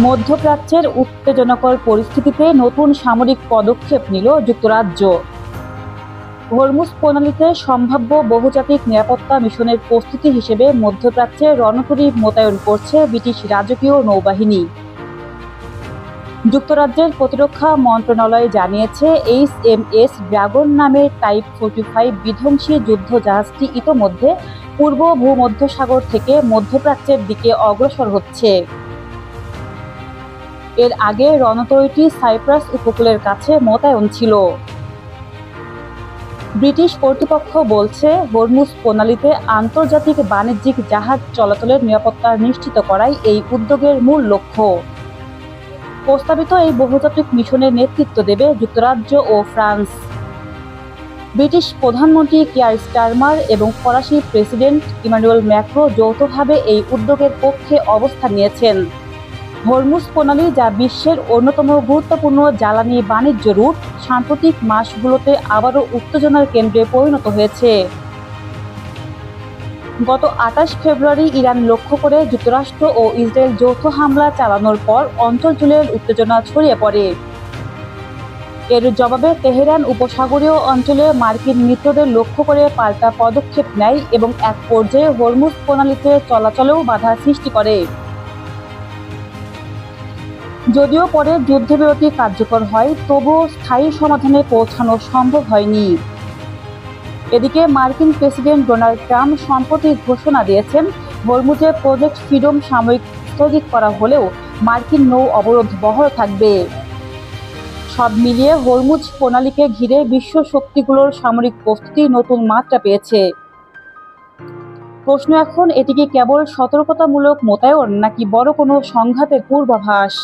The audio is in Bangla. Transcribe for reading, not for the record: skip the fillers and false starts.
মধ্যপ্রাচ্যের উত্তেজনাকর পরিস্থিতিতে নতুন সামরিক পদক্ষেপ নিল যুক্তরাজ্য। হরমুজ প্রণালীতে সম্ভাব্য বহুজাতিক নিরাপত্তা মিশনের প্রস্তুতি হিসেবে মধ্যপ্রাচ্যে রণতরী মোতায়েন করছে ব্রিটিশ রাজকীয় নৌবাহিনী। যুক্তরাজ্যের প্রতিরক্ষা মন্ত্রণালয় জানিয়েছে, HMS ড্রাগন নামের টাইপ 45 বিধ্বংসী যুদ্ধ জাহাজটি ইতোমধ্যে পূর্ব ভূমধ্যসাগর থেকে মধ্যপ্রাচ্যের দিকে অগ্রসর হচ্ছে। এর আগে রণতরীটি সাইপ্রাস উপকূলের কাছে মোতায়েন ছিল। ব্রিটিশ কর্তৃপক্ষ বলছে, হরমুজ প্রণালীতে আন্তর্জাতিক বাণিজ্যিক জাহাজ চলাচলের নিরাপত্তা নিশ্চিত করাই এই উদ্যোগের মূল লক্ষ্য। প্রস্তাবিত এই বহুজাতিক মিশনের নেতৃত্ব দেবে যুক্তরাজ্য ও ফ্রান্স। ব্রিটিশ প্রধানমন্ত্রী কিয়ার স্টারমার এবং ফরাসি প্রেসিডেন্ট ইমানুয়েল ম্যাক্রো যৌথভাবে এই উদ্যোগের পক্ষে অবস্থান নিয়েছেন। হরমুজ প্রণালী, যা বিশ্বের অন্যতম গুরুত্বপূর্ণ জ্বালানি বাণিজ্য রুট, সাম্প্রতিক মাসগুলোতে আবারও উত্তেজনার কেন্দ্রে পরিণত হয়েছে। গত 28 ফেব্রুয়ারি ইরান লক্ষ্য করে যুক্তরাষ্ট্র ও ইসরায়েল যৌথ হামলা চালানোর পর অঞ্চল জুড়ে উত্তেজনা ছড়িয়ে পড়ে। এর জবাবে তেহরান উপসাগরীয় অঞ্চলে মার্কিন মিত্রদের লক্ষ্য করে পাল্টা পদক্ষেপ নেয় এবং এক পর্যায়ে হরমুজ প্রণালীতে চলাচলেও বাধা সৃষ্টি করে। যদিও পরে যুদ্ধবিরতি কার্যকর হয়, তবুও স্থায়ী সমাধানে পৌঁছানো সম্ভব হয়নি। এদিকে মার্কিন প্রেসিডেন্ট ডোনাল্ড ট্রাম্প সম্প্রতি ঘোষণা দিয়েছেন, হরমুজে প্রজেক্ট ফ্রিডম সাময়িক স্থগিত করা হলেও মার্কিন নৌ অবরোধ বহাল থাকবে। সব মিলিয়ে হরমুজ প্রণালীকে ঘিরে বিশ্ব শক্তিগুলোর সামরিক প্রস্তুতি নতুন মাত্রা পেয়েছে। প্রশ্ন এখন, এটি কি কেবল সতর্কতামূলক মোতায়েন নাকি বড় কোনো সংঘাতের পূর্বাভাস?